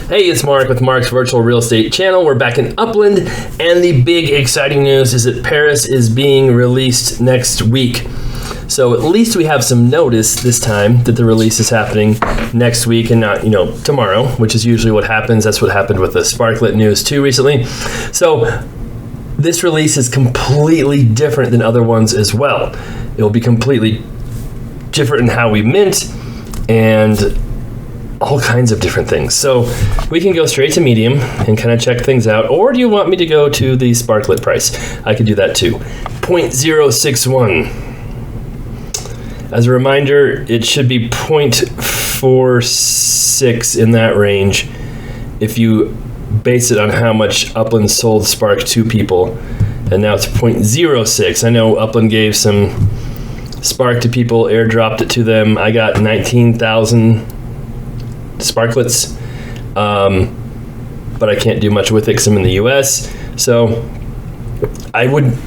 Hey, it's Mark with Mark's Virtual Real Estate Channel. We're back in Upland, and the big exciting news is that Paris is being released next week. So at least we have some notice this time that the release is happening next week and not, tomorrow, which is usually what happens. That's what happened with the Sparklet news too recently. So this release is completely different than other ones as well. It will be completely different in how we mint and all kinds of different things. So we can go straight to medium and kind of check things out. Or do you want me to go to the Sparklet price? I could do that too. 0.061. As a reminder, it should be 0.46 in that range if you base it on how much Upland sold Spark to people. And now it's 0.06. I know Upland gave some Spark to people, airdropped it to them. I got 19,000 Sparklets, but I can't do much with it because I'm in the US. So I would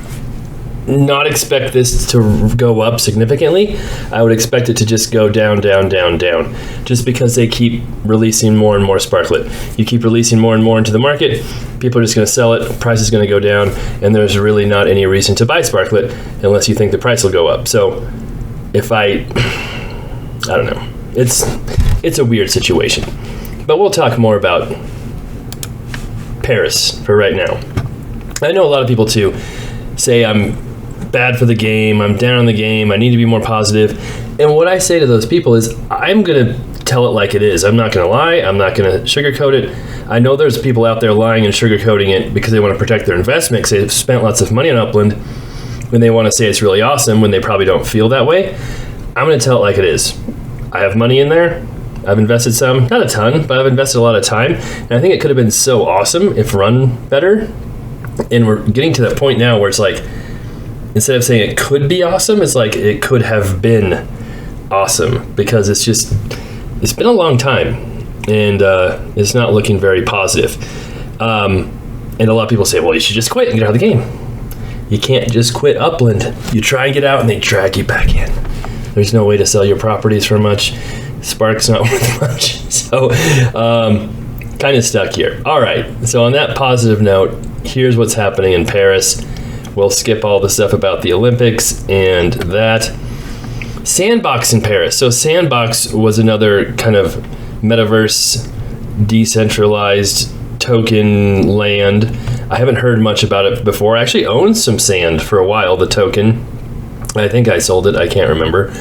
not expect this to go up significantly. I would expect it to just go down, down, down, down, just because they keep releasing more and more Sparklet. You keep releasing more and more into the market, people are just going to sell it, price is going to go down, and there's really not any reason to buy Sparklet unless you think the price will go up. So if I don't know. It's a weird situation. But we'll talk more about Paris for right now. I know a lot of people too say I'm bad for the game, I'm down on the game, I need to be more positive. And what I say to those people is I'm going to tell it like it is. I'm not going to lie, I'm not going to sugarcoat it. I know there's people out there lying and sugarcoating it because they want to protect their investment because they've spent lots of money on Upland and they want to say it's really awesome when they probably don't feel that way. I'm going to tell it like it is. I have money in there. I've invested some, not a ton, but I've invested a lot of time. And I think it could have been so awesome if run better. And we're getting to that point now where it's like, instead of saying it could be awesome, it's like it could have been awesome because it's been a long time and it's not looking very positive. And a lot of people say, well, you should just quit and get out of the game. You can't just quit Upland. You try and get out and they drag you back in. There's no way to sell your properties for much. Spark's not worth much. So kind of stuck here. All right. So on that positive note, here's what's happening in Paris. We'll skip all the stuff about the Olympics and that. Sandbox in Paris. So Sandbox was another kind of metaverse, decentralized token land. I haven't heard much about it before. I actually owned some sand for a while, the token. I think I sold it. I can't remember.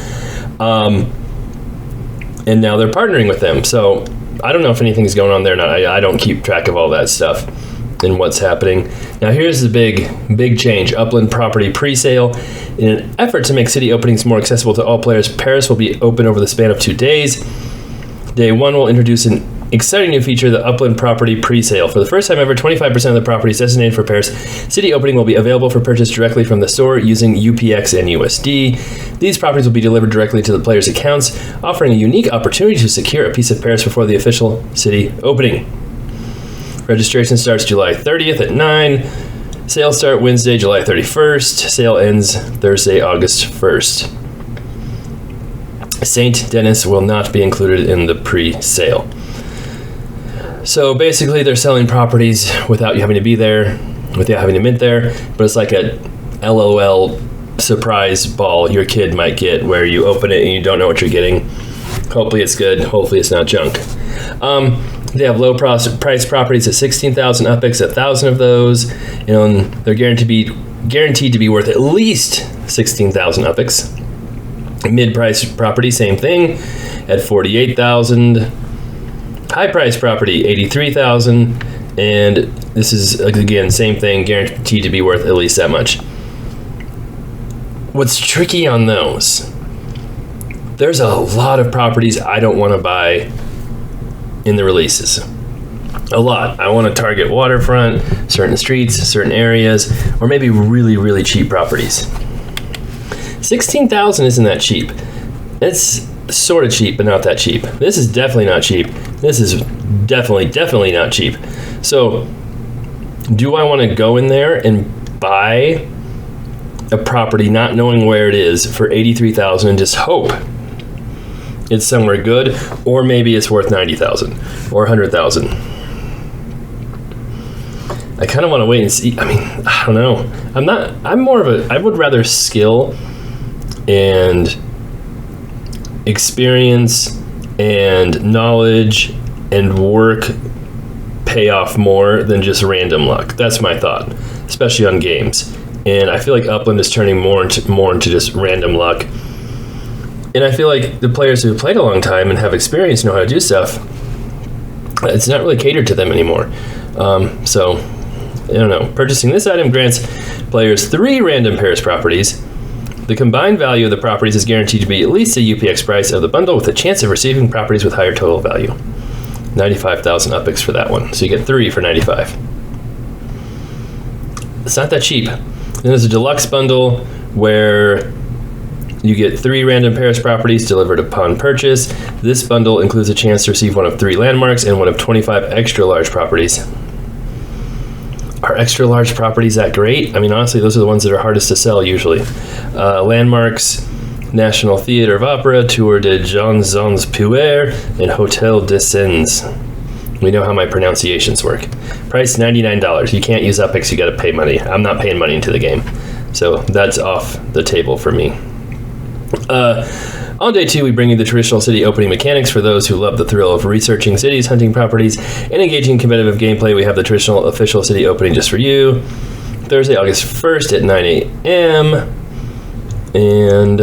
And now they're partnering with them. So I don't know if anything's going on there or not. I don't keep track of all that stuff and what's happening. Now here's the big change. Upland property pre-sale. In an effort to make city openings more accessible to all players, Paris will be open over the span of 2 days. Day 1 will introduce an exciting new feature, the Upland property pre-sale. For the first time ever, 25% of the properties designated for Paris city opening will be available for purchase directly from the store using UPX and USD. These properties will be delivered directly to the players' accounts, offering a unique opportunity to secure a piece of Paris before the official city opening. Registration starts July 30th at 9. Sales start Wednesday, July 31st. Sale ends Thursday, August 1st. St. Denis will not be included in the pre-sale. So basically they're selling properties without you having to be there, without having to mint there, but it's like a LOL surprise ball your kid might get where you open it and you don't know what you're getting. Hopefully it's good, hopefully it's not junk. They have low price properties at 16,000 UPX, 1,000 of those, and they're guaranteed to be worth at least 16,000 UPX. Mid-price property, same thing, at 48,000. High-price property, 83,000, and this is again same thing, guaranteed to be worth at least that much. What's tricky on those? There's a lot of properties I don't want to buy in the releases. A lot. I want to target waterfront, certain streets, certain areas, or maybe really, really cheap properties. 16,000 isn't that cheap. It's sort of cheap, but not that cheap. This is definitely not cheap. This is definitely not cheap. So, do I want to go in there and buy a property not knowing where it is for 83,000 and just hope it's somewhere good, or maybe it's worth 90,000 or 100,000. I kind of want to wait and see. I mean, I don't know. I'm more of a, I would rather skill and experience and knowledge and work pay off more than just random luck. That's my thought, especially on games. And I feel like Upland is turning more into just random luck. And I feel like the players who have played a long time and have experience know how to do stuff. It's not really catered to them anymore. So, I don't know. Purchasing this item grants players 3 random Paris properties. The combined value of the properties is guaranteed to be at least the UPX price of the bundle, with a chance of receiving properties with higher total value. 95,000 UPX for that one. So you get 3 for 95. It's not that cheap. Then there's a deluxe bundle where you get 3 random Paris properties delivered upon purchase. This bundle includes a chance to receive one of 3 landmarks and one of 25 extra large properties. Are extra large properties that great? I mean, honestly, those are the ones that are hardest to sell usually. Landmarks, National Theatre of Opera, Tour de Gens-Puer, and Hotel des Sens. We know how my pronunciations work. Price $99. You can't use UPX, you gotta pay money. I'm not paying money into the game. So that's off the table for me. On day 2, we bring you the traditional city opening mechanics for those who love the thrill of researching cities, hunting properties, and engaging in competitive gameplay. We have the traditional official city opening just for you. Thursday, August 1st at 9 a.m. And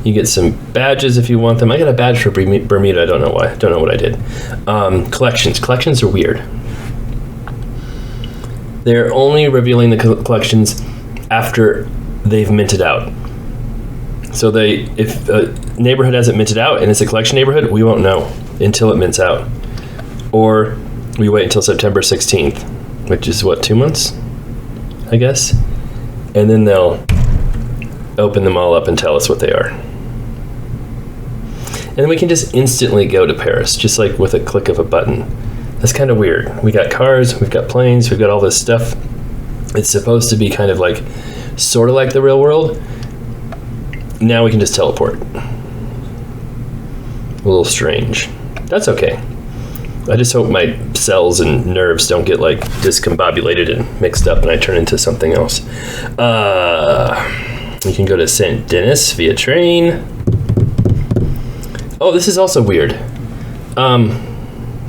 you get some badges if you want them. I got a badge for Bermuda. I don't know why. Don't know what I did. Collections. Collections are weird. They're only revealing the collections after they've minted out. So if a neighborhood hasn't minted out and it's a collection neighborhood, we won't know until it mints out. Or we wait until September 16th, which is what, 2 months, I guess? And then they'll open them all up and tell us what they are. And then we can just instantly go to Paris, just like with a click of a button. That's kind of weird. We got cars, we've got planes, we've got all this stuff. It's supposed to be kind of like, sort of like the real world. Now we can just teleport. A little strange. That's okay. I just hope my cells and nerves don't get like discombobulated and mixed up and I turn into something else. You can go to Saint Denis via train. Oh, this is also weird.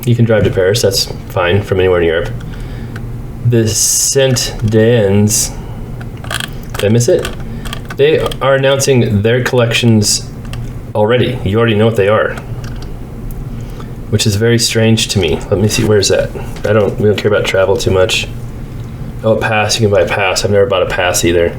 You can drive to Paris, that's fine, from anywhere in Europe. The Saint Denis, did I miss it? They are announcing their collections already. You already know what they are, which is very strange to me. Let me see, where's that? We don't care about travel too much. Oh, a pass, you can buy a pass. I've never bought a pass either.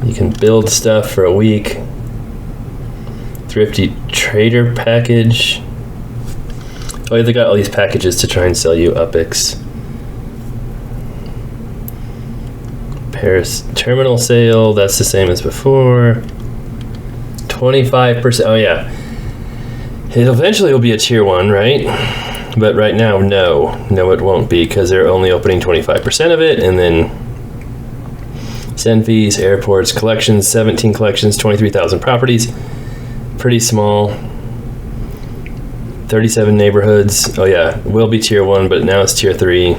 You can build stuff for a week. Thrifty trader package. Oh, yeah, they got all these packages to try and sell you UPX. Paris terminal sale, that's the same as before. 25%, oh yeah. It eventually will be a tier 1, right? But right now, no, it won't be, because they're only opening 25% of it, and then send fees, airports, collections, 17 collections, 23,000 properties. Pretty small. 37 neighborhoods. Oh yeah, will be tier 1, but now it's tier 3.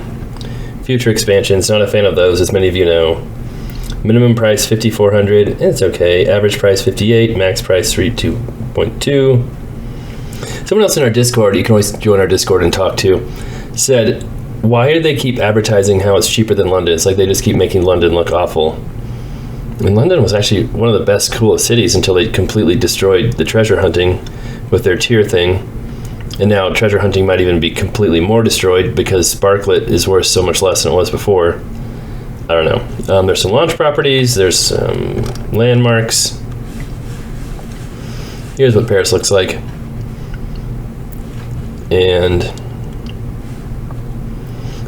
Future expansions, not a fan of those, as many of you know. Minimum price $5,400, it's okay. Average price $58, max price $32.2. Someone else in our Discord, you can always join our Discord and talk to, said, why do they keep advertising how it's cheaper than London? It's like they just keep making London look awful. And London was actually one of the best, coolest cities until they completely destroyed the treasure hunting with their tier thing. And now treasure hunting might even be completely more destroyed because Sparklet is worth so much less than it was before. I don't know. There's some launch properties. There's some landmarks. Here's what Paris looks like. And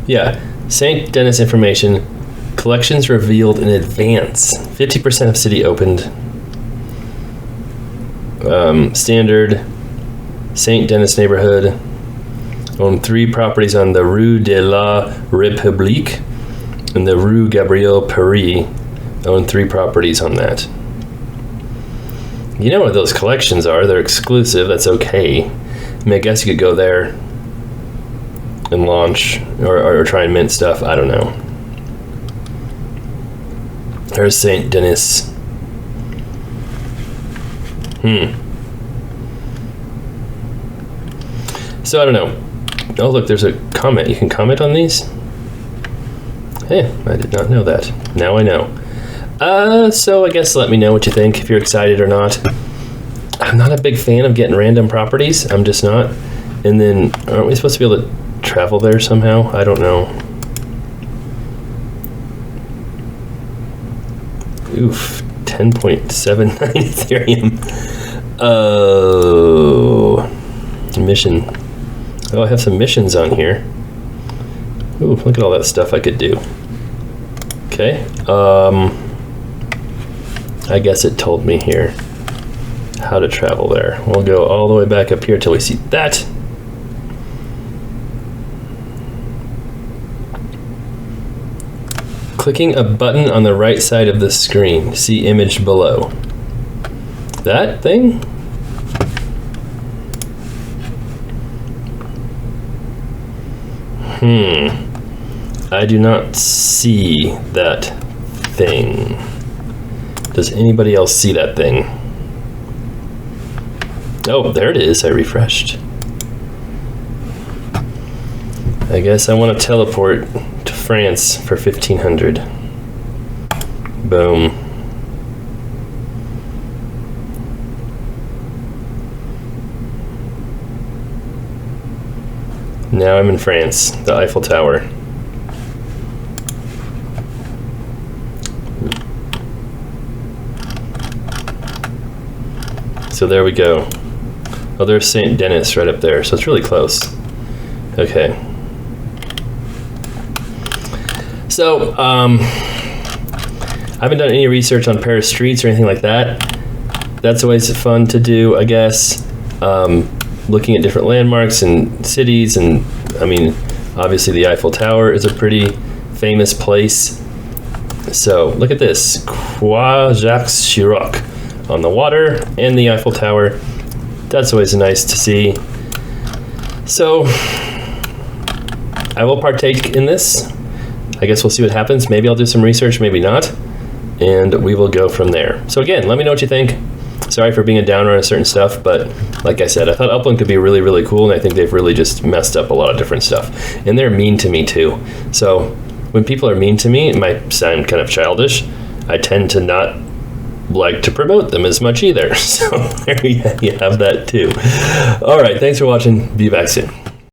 yeah, Saint Denis information. Collections revealed in advance. 50% of city opened. Standard St. Denis neighborhood. Own 3 properties on the Rue de la République and the Rue Gabriel Paris. Own 3 properties on that. You know what those collections are. They're exclusive. That's okay. I mean, I guess you could go there and launch or try and mint stuff. I don't know. There's St. Denis. So I don't know. Oh, look, there's a comment. You can comment on these? Hey, I did not know that. Now I know. So I guess let me know what you think, if you're excited or not. I'm not a big fan of getting random properties. I'm just not. And then, aren't we supposed to be able to travel there somehow? I don't know. Oof, 10.79 Ethereum. Oh, mission. Oh, I have some missions on here. Ooh, look at all that stuff I could do. Okay. I guess it told me here how to travel there. We'll go all the way back up here till we see that. Clicking a button on the right side of the screen. See image below. That thing? I do not see that thing. Does anybody else see that thing? Oh, there it is. I refreshed. I guess I want to teleport to France for 1500. Boom. Now I'm in France, the Eiffel Tower. So there we go. Oh, there's St. Denis right up there, so it's really close. Okay. So, I haven't done any research on Paris streets or anything like that. That's always fun to do, I guess. Looking at different landmarks and cities, and I mean, obviously the Eiffel Tower is a pretty famous place. So look at this, Croix Jacques Chirac on the water and the Eiffel Tower. That's always nice to see. So I will partake in this. I guess we'll see what happens. Maybe I'll do some research, maybe not, and we will go from there. So again, let me know what you think. Sorry for being a downer on certain stuff, but like I said, I thought Upland could be really, really cool, and I think they've really just messed up a lot of different stuff. And they're mean to me too. So when people are mean to me, it might sound kind of childish. I tend to not like to promote them as much either. So there you have that too. All right, thanks for watching. Be back soon.